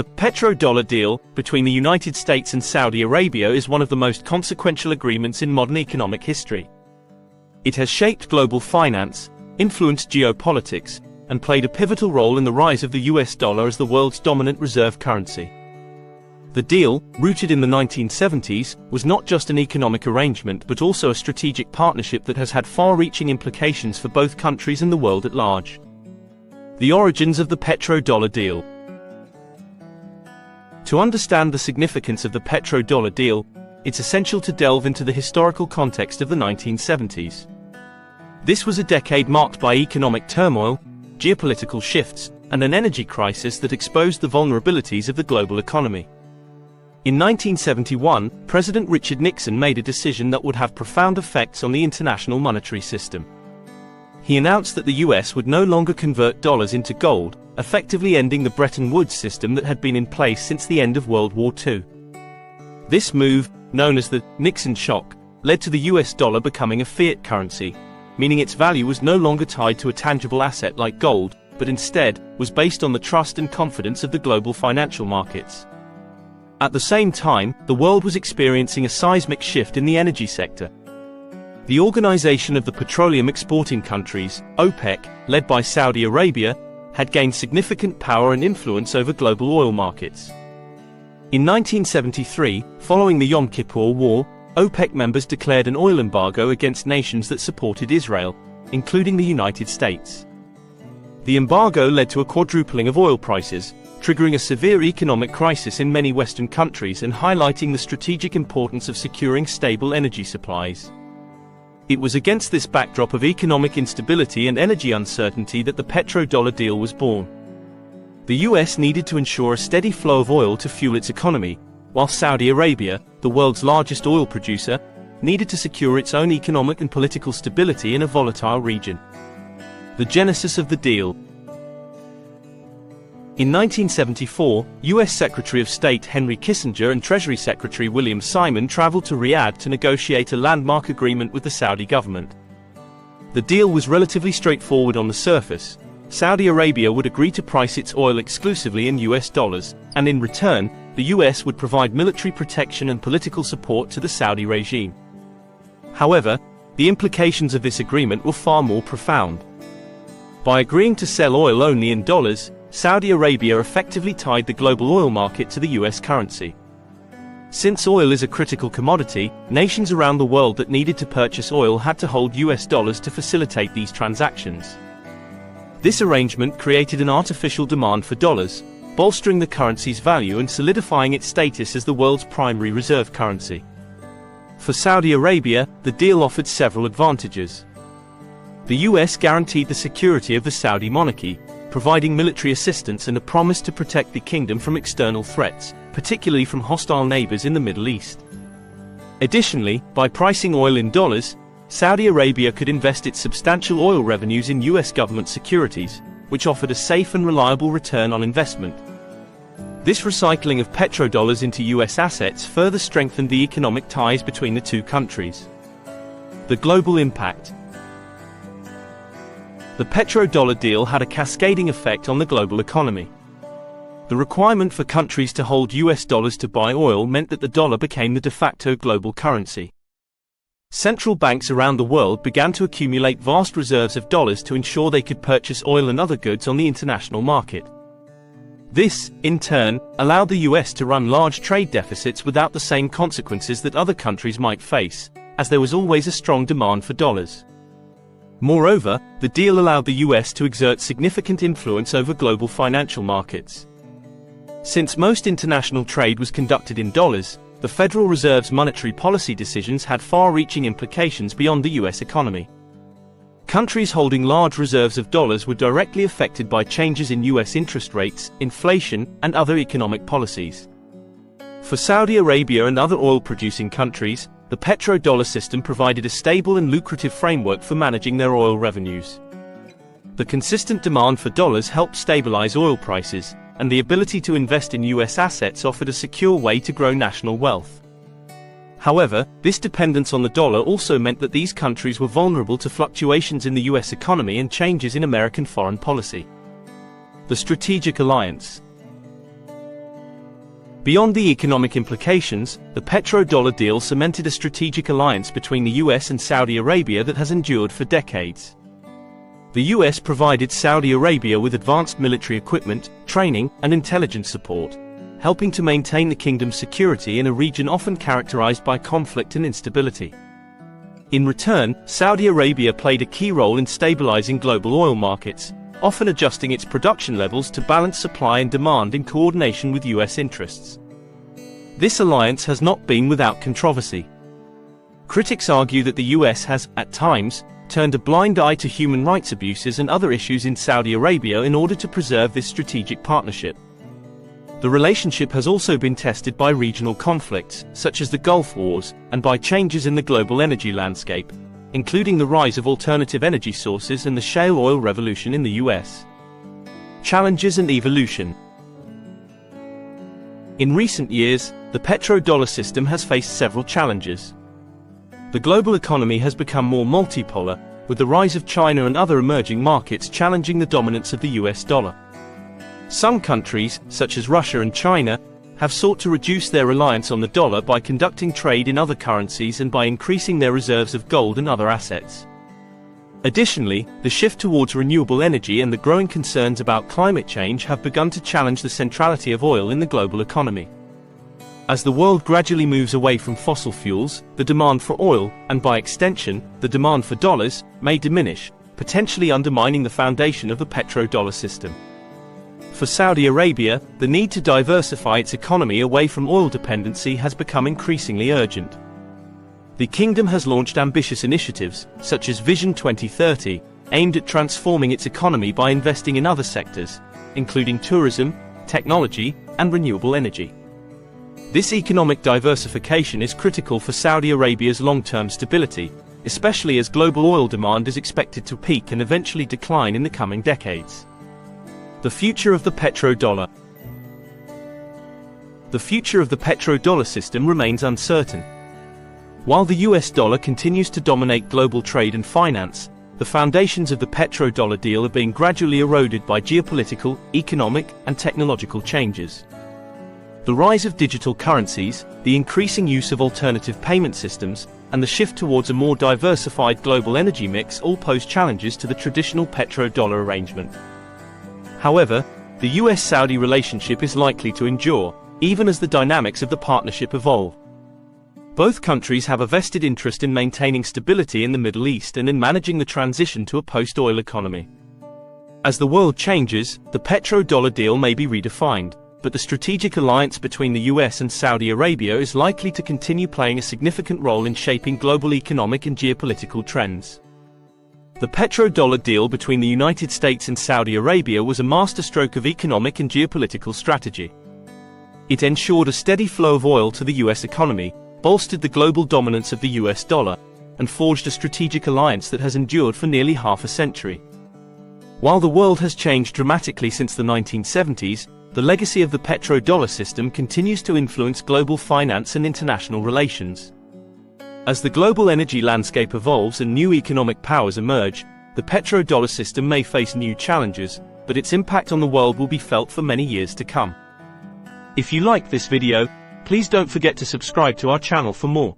The Petro Dollar Deal between the United States and Saudi Arabia is one of the most consequential agreements in modern economic history. It has shaped global finance, influenced geopolitics, and played a pivotal role in the rise of the US dollar as the world's dominant reserve currency. The deal, rooted in the 1970s, was not just an economic arrangement but also a strategic partnership that has had far-reaching implications for both countries and the world at large. The origins of the Petro Dollar Deal. To understand the significance of the Petro Dollar Deal, it's essential to delve into the historical context of the 1970s. This was a decade marked by economic turmoil, geopolitical shifts, and an energy crisis that exposed the vulnerabilities of the global economy. In 1971, President Richard Nixon made a decision that would have profound effects on the international monetary system. He announced that the US would no longer convert dollars into gold, effectively ending the Bretton Woods system that had been in place since the end of World War II. This move, known as the Nixon shock, led to the US dollar becoming a fiat currency, meaning its value was no longer tied to a tangible asset like gold, but instead was based on the trust and confidence of the global financial markets. At the same time, the world was experiencing a seismic shift in the energy sector. The Organization of the Petroleum Exporting Countries, OPEC, led by Saudi Arabia, had gained significant power and influence over global oil markets. In 1973, following the Yom Kippur War, OPEC members declared an oil embargo against nations that supported Israel, including the United States. The embargo led to a quadrupling of oil prices, triggering a severe economic crisis in many Western countries and highlighting the strategic importance of securing stable energy supplies. It was against this backdrop of economic instability and energy uncertainty that the Petrodollar deal was born. The US needed to ensure a steady flow of oil to fuel its economy, while Saudi Arabia, the world's largest oil producer, needed to secure its own economic and political stability in a volatile region. The genesis of the deal. In 1974, US Secretary of State Henry Kissinger and Treasury Secretary William Simon traveled to Riyadh to negotiate a landmark agreement with the Saudi government. The deal was relatively straightforward on the surface. Saudi Arabia would agree to price its oil exclusively in US dollars, and in return, the US would provide military protection and political support to the Saudi regime. However, the implications of this agreement were far more profound. By agreeing to sell oil only in dollars, Saudi Arabia effectively tied the global oil market to the US currency. Since oil is a critical commodity, nations around the world that needed to purchase oil had to hold US dollars to facilitate these transactions. This arrangement created an artificial demand for dollars, bolstering the currency's value and solidifying its status as the world's primary reserve currency. For Saudi Arabia, the deal offered several advantages. The US guaranteed the security of the Saudi monarchy, providing military assistance and a promise to protect the kingdom from external threats, particularly from hostile neighbors in the Middle East. Additionally, by pricing oil in dollars, Saudi Arabia could invest its substantial oil revenues in US government securities, which offered a safe and reliable return on investment. This recycling of petrodollars into US assets further strengthened the economic ties between the two countries. The global impact. The Petrodollar deal had a cascading effect on the global economy. The requirement for countries to hold US dollars to buy oil meant that the dollar became the de facto global currency. Central banks around the world began to accumulate vast reserves of dollars to ensure they could purchase oil and other goods on the international market. This, in turn, allowed the US to run large trade deficits without the same consequences that other countries might face, as there was always a strong demand for dollars. Moreover, the deal allowed the US to exert significant influence over global financial markets. Since most international trade was conducted in dollars, the Federal Reserve's monetary policy decisions had far-reaching implications beyond the US economy. Countries holding large reserves of dollars were directly affected by changes in US interest rates, inflation, and other economic policies. For Saudi Arabia and other oil-producing countries, the petrodollar system provided a stable and lucrative framework for managing their oil revenues. The consistent demand for dollars helped stabilize oil prices, and the ability to invest in US assets offered a secure way to grow national wealth. However, this dependence on the dollar also meant that these countries were vulnerable to fluctuations in the US economy and changes in American foreign policy. The strategic alliance. Beyond the economic implications, the Petro Dollar Deal cemented a strategic alliance between the US and Saudi Arabia that has endured for decades. The US provided Saudi Arabia with advanced military equipment, training, and intelligence support, helping to maintain the kingdom's security in a region often characterized by conflict and instability. In return, Saudi Arabia played a key role in stabilizing global oil markets, often adjusting its production levels to balance supply and demand in coordination with US interests. This alliance has not been without controversy. Critics argue that the US has, at times, turned a blind eye to human rights abuses and other issues in Saudi Arabia in order to preserve this strategic partnership. The relationship has also been tested by regional conflicts, such as the Gulf Wars, and by changes in the global energy landscape, including the rise of alternative energy sources and the shale oil revolution in the US. Challenges and evolution. In recent years, the petrodollar system has faced several challenges. The global economy has become more multipolar, with the rise of China and other emerging markets challenging the dominance of the US dollar. Some countries, such as Russia and China, have sought to reduce their reliance on the dollar by conducting trade in other currencies and by increasing their reserves of gold and other assets. Additionally, the shift towards renewable energy and the growing concerns about climate change have begun to challenge the centrality of oil in the global economy. As the world gradually moves away from fossil fuels, the demand for oil, and by extension, the demand for dollars, may diminish, potentially undermining the foundation of the petrodollar system. For Saudi Arabia, the need to diversify its economy away from oil dependency has become increasingly urgent. The kingdom has launched ambitious initiatives, such as Vision 2030, aimed at transforming its economy by investing in other sectors, including tourism, technology, and renewable energy. This economic diversification is critical for Saudi Arabia's long-term stability, especially as global oil demand is expected to peak and eventually decline in the coming decades. The future of the petrodollar. The future of the petrodollar system remains uncertain. While the US dollar continues to dominate global trade and finance, the foundations of the petrodollar deal are being gradually eroded by geopolitical, economic, and technological changes. The rise of digital currencies, the increasing use of alternative payment systems, and the shift towards a more diversified global energy mix all pose challenges to the traditional petrodollar arrangement. However, the US-Saudi relationship is likely to endure, even as the dynamics of the partnership evolve. Both countries have a vested interest in maintaining stability in the Middle East and in managing the transition to a post-oil economy. As the world changes, the petrodollar deal may be redefined, but the strategic alliance between the US and Saudi Arabia is likely to continue playing a significant role in shaping global economic and geopolitical trends. The petrodollar deal between the United States and Saudi Arabia was a masterstroke of economic and geopolitical strategy. It ensured a steady flow of oil to the US economy, bolstered the global dominance of the US dollar, and forged a strategic alliance that has endured for nearly half a century. While the world has changed dramatically since the 1970s, the legacy of the petrodollar system continues to influence global finance and international relations. As the global energy landscape evolves and new economic powers emerge, the petrodollar system may face new challenges, but its impact on the world will be felt for many years to come. If you like this video, please don't forget to subscribe to our channel for more.